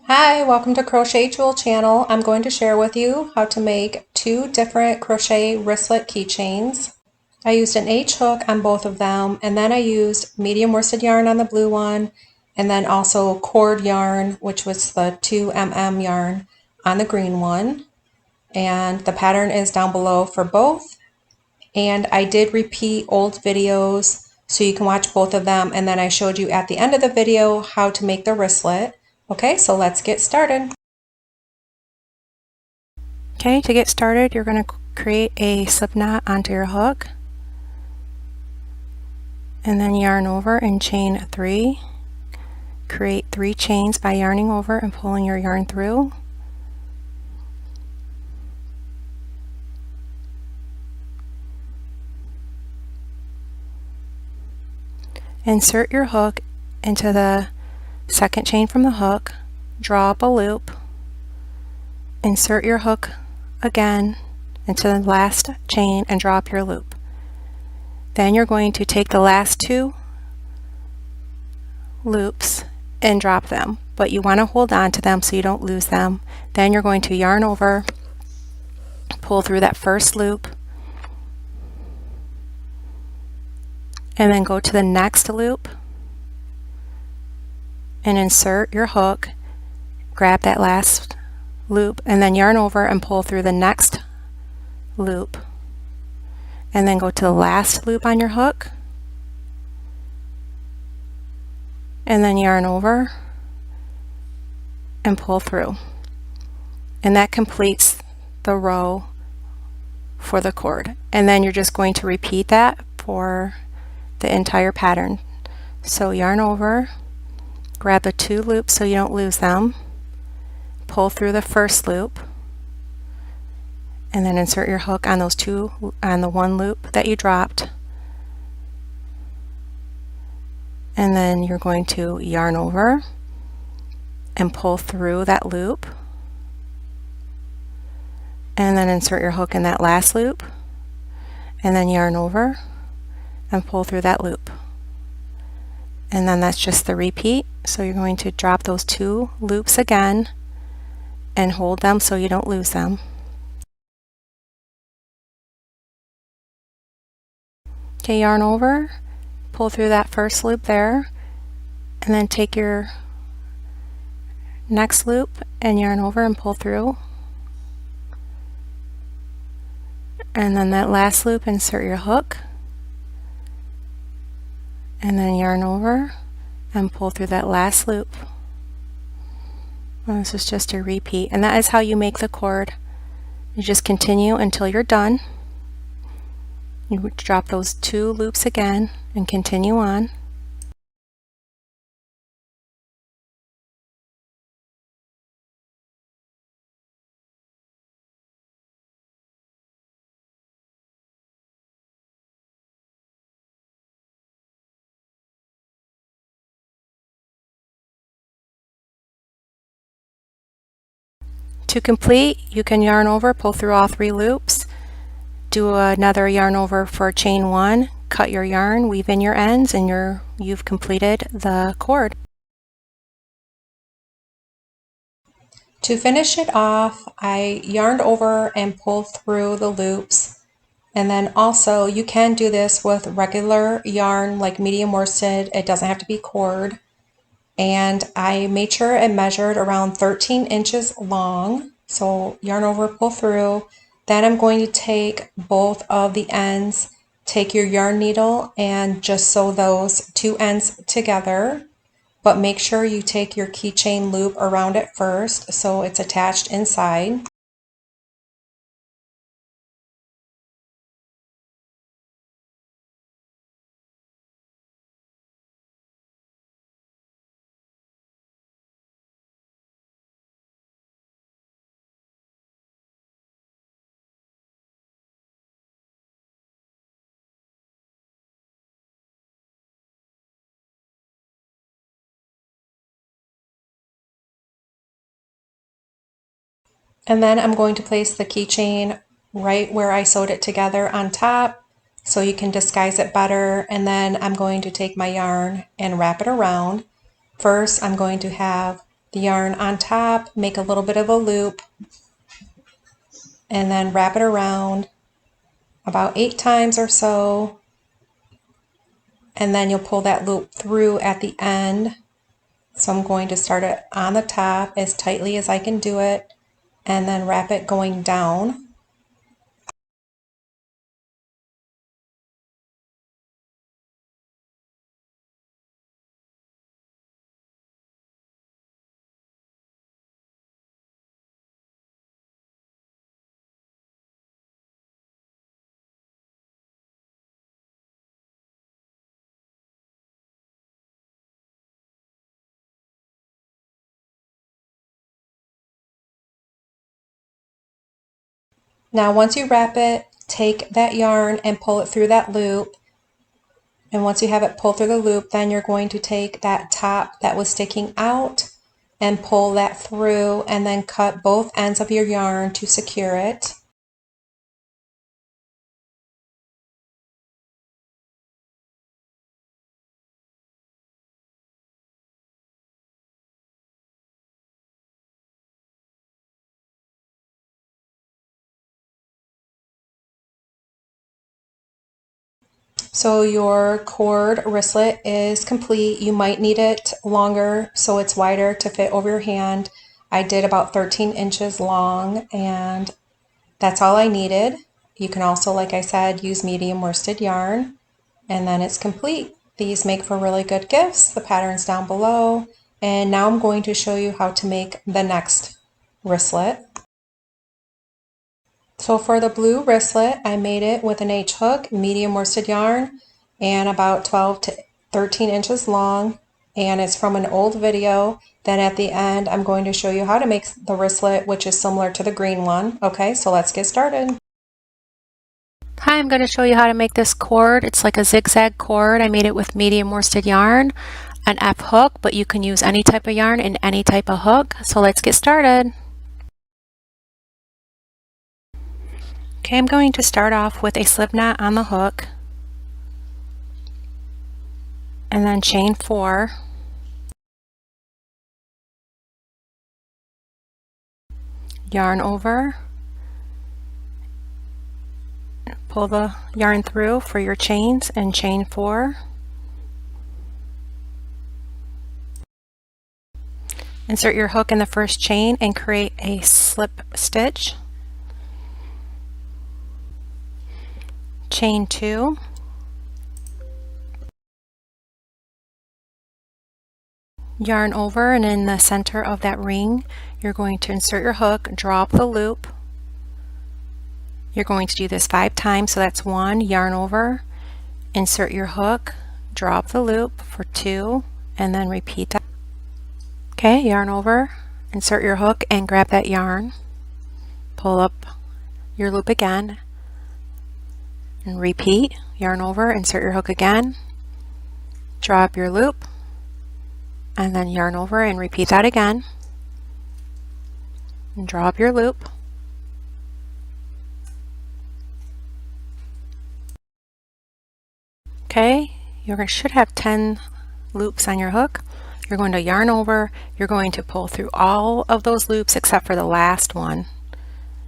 Hi, welcome to Crochet Jewel Channel. I'm going to share with you how to make two different crochet wristlet keychains. I used an H hook on both of them, and then I used medium worsted yarn on the blue one, and then also cord yarn, which was the 2mm yarn on the green one. And the pattern is down below for both. And I did repeat old videos so you can watch both of them, and then I showed you at the end of the video how to make the wristlet. Okay, so let's get started. Okay, to get started, you're going to create a slip knot onto your hook and then yarn over and chain 3. Create 3 chains by yarning over and pulling your yarn through. Insert your hook into the second chain from the hook, draw up a loop, insert your hook again into the last chain and draw up your loop. Then you're going to take the last 2 loops and drop them, but you want to hold on to them so you don't lose them. Then you're going to yarn over, pull through that first loop, and then go to the next loop and insert your hook, grab that last loop, and then yarn over and pull through the next loop, and then go to the last loop on your hook, and then yarn over and pull through. And that completes the row for the cord. And then you're just going to repeat that for the entire pattern. So yarn over, grab the 2 loops so you don't lose them, pull through the first loop, and then insert your hook on the 1 loop that you dropped, and then you're going to yarn over and pull through that loop, and then insert your hook in that last loop, and then yarn over and pull through that loop. And then that's just the repeat. So you're going to drop those 2 loops again and hold them so you don't lose them. Okay, yarn over, pull through that first loop there, and then take your next loop and yarn over and pull through. And then that last loop, insert your hook, and then yarn over and pull through that last loop. And this is just a repeat, and that is how you make the cord. You just continue until you're done. You drop those 2 loops again and continue on. To complete, you can yarn over, pull through all 3 loops, do another yarn over for chain 1, cut your yarn, weave in your ends, and you've completed the cord. To finish it off, I yarned over and pulled through the loops, and then also you can do this with regular yarn like medium worsted. It doesn't have to be cord. And I made sure it measured around 13 inches long. So yarn over, pull through. Then I'm going to take both of the ends, take your yarn needle and just sew those 2 ends together. But make sure you take your keychain loop around it first so it's attached inside. And then I'm going to place the keychain right where I sewed it together on top so you can disguise it better. And then I'm going to take my yarn and wrap it around. First, I'm going to have the yarn on top, make a little bit of a loop, and then wrap it around about 8 times or so, and then you'll pull that loop through at the end. So I'm going to start it on the top as tightly as I can do it, and then wrap it going down. Now once you wrap it, take that yarn and pull it through that loop. And once you have it pulled through the loop, then you're going to take that top that was sticking out and pull that through, and then cut both ends of your yarn to secure it. So your cord wristlet is complete. You might need it longer so it's wider to fit over your hand. I did about 13 inches long, and that's all I needed. You can also, like I said, use medium worsted yarn, and then it's complete. These make for really good gifts. The pattern's down below. And now I'm going to show you how to make the next wristlet. So for the blue wristlet, I made it with an H hook, medium worsted yarn, and about 12 to 13 inches long. And it's from an old video. Then at the end, I'm going to show you how to make the wristlet, which is similar to the green one. Okay, so let's get started. Hi, I'm going to show you how to make this cord. It's like a zigzag cord. I made it with medium worsted yarn, an F hook, but you can use any type of yarn and any type of hook. So let's get started. Okay, I'm going to start off with a slip knot on the hook, and then chain 4, yarn over, pull the yarn through for your chains, and chain 4. Insert your hook in the first chain and create a slip stitch. Chain 2, yarn over, and in the center of that ring you're going to insert your hook, draw up the loop. You're going to do this 5 times, so that's 1, yarn over, insert your hook, draw up the loop for 2, and then repeat that. Okay, yarn over, insert your hook and grab that yarn, pull up your loop again, and repeat. Yarn over, insert your hook again, draw up your loop, and then yarn over and repeat that again, and draw up your loop. Okay, you should have 10 loops on your hook. You're going to yarn over, you're going to pull through all of those loops except for the last one.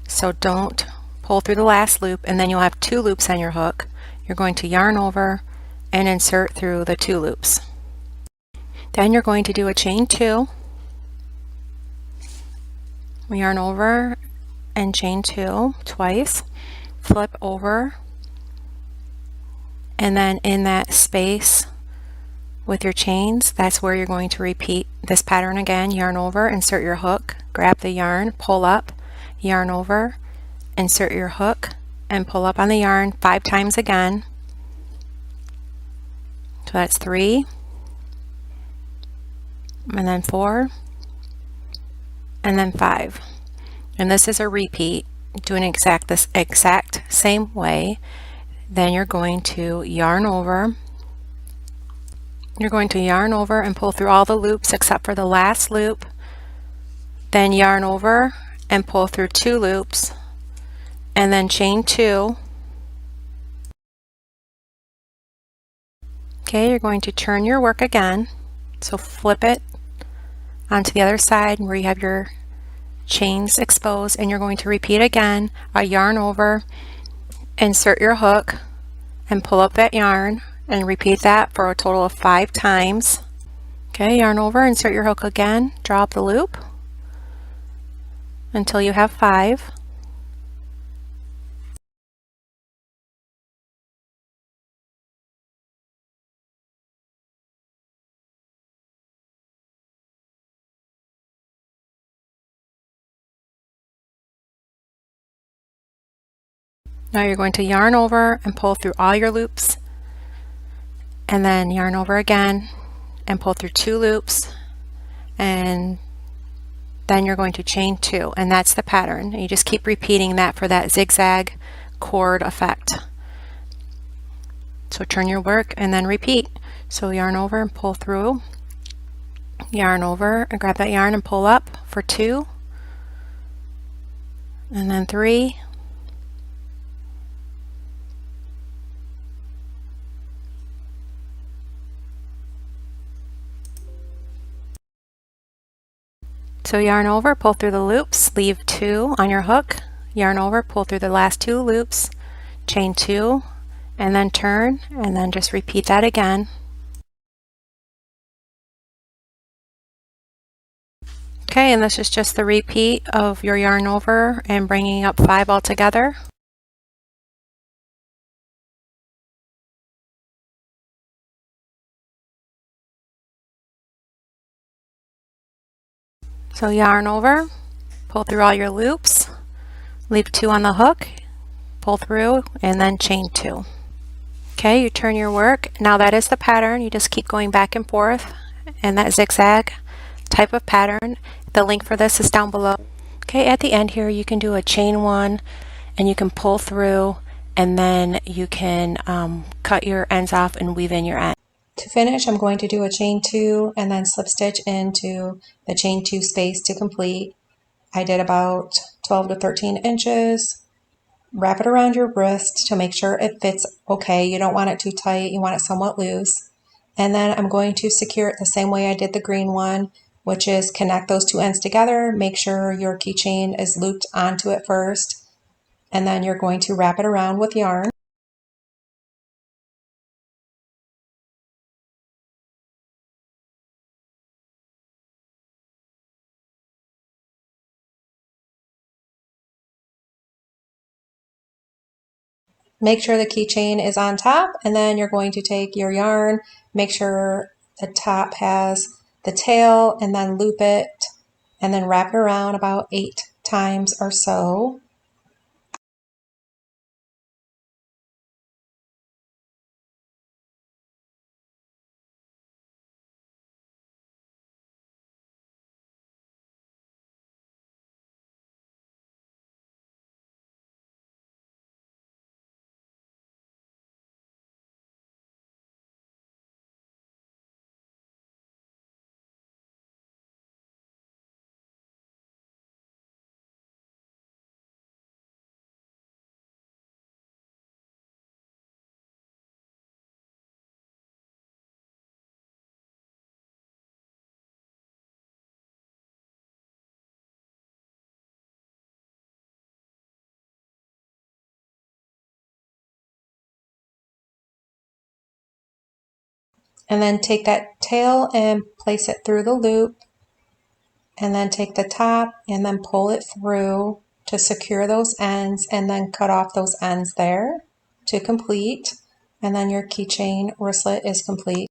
So don't pull through the last loop, and then you'll have 2 loops on your hook. You're going to yarn over and insert through the 2 loops. Then you're going to do a chain 2, yarn over and chain 2 twice, flip over, and then in that space with your chains, that's where you're going to repeat this pattern again. Yarn over, insert your hook, grab the yarn, pull up, yarn over, insert your hook, and pull up on the yarn 5 times again. So that's 3, and then 4, and then 5. And this is a repeat, doing this exact same way. Then you're going to yarn over. You're going to yarn over and pull through all the loops except for the last loop. Then yarn over and pull through 2 loops, and then chain 2. Okay, you're going to turn your work again. So flip it onto the other side where you have your chains exposed, and you're going to repeat again, a yarn over, insert your hook, and pull up that yarn, and repeat that for a total of 5 times. Okay, yarn over, insert your hook again, draw up the loop until you have 5. Now you're going to yarn over and pull through all your loops, and then yarn over again and pull through 2 loops, and then you're going to chain 2, and that's the pattern. You just keep repeating that for that zigzag cord effect. So turn your work and then repeat. So yarn over and pull through, yarn over and grab that yarn and pull up for 2, and then 3, so yarn over, pull through the loops, leave 2 on your hook, yarn over, pull through the last 2 loops, chain 2, and then turn, and then just repeat that again. Okay, and this is just the repeat of your yarn over and bringing up 5 altogether. So yarn over, pull through all your loops, leave 2 on the hook, pull through, and then chain 2. Okay, you turn your work. Now that is the pattern. You just keep going back and forth in that zigzag type of pattern. The link for this is down below. Okay, at the end here you can do a chain 1, and you can pull through, and then you can cut your ends off and weave in your end. To finish, I'm going to do a chain 2 and then slip stitch into the chain 2 space to complete. I did about 12 to 13 inches. Wrap it around your wrist to make sure it fits okay. You don't want it too tight, you want it somewhat loose. And then I'm going to secure it the same way I did the green one, which is connect those 2 ends together, make sure your keychain is looped onto it first, and then you're going to wrap it around with yarn. Make sure the keychain is on top, and then you're going to take your yarn, make sure the top has the tail, and then loop it, and then wrap it around about 8 times or so. And then take that tail and place it through the loop, and then take the top and then pull it through to secure those ends, and then cut off those ends there to complete, and then your keychain wristlet is complete.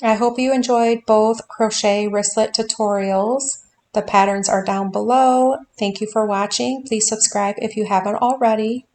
I hope you enjoyed both crochet wristlet tutorials. The patterns are down below. Thank you for watching. Please subscribe if you haven't already.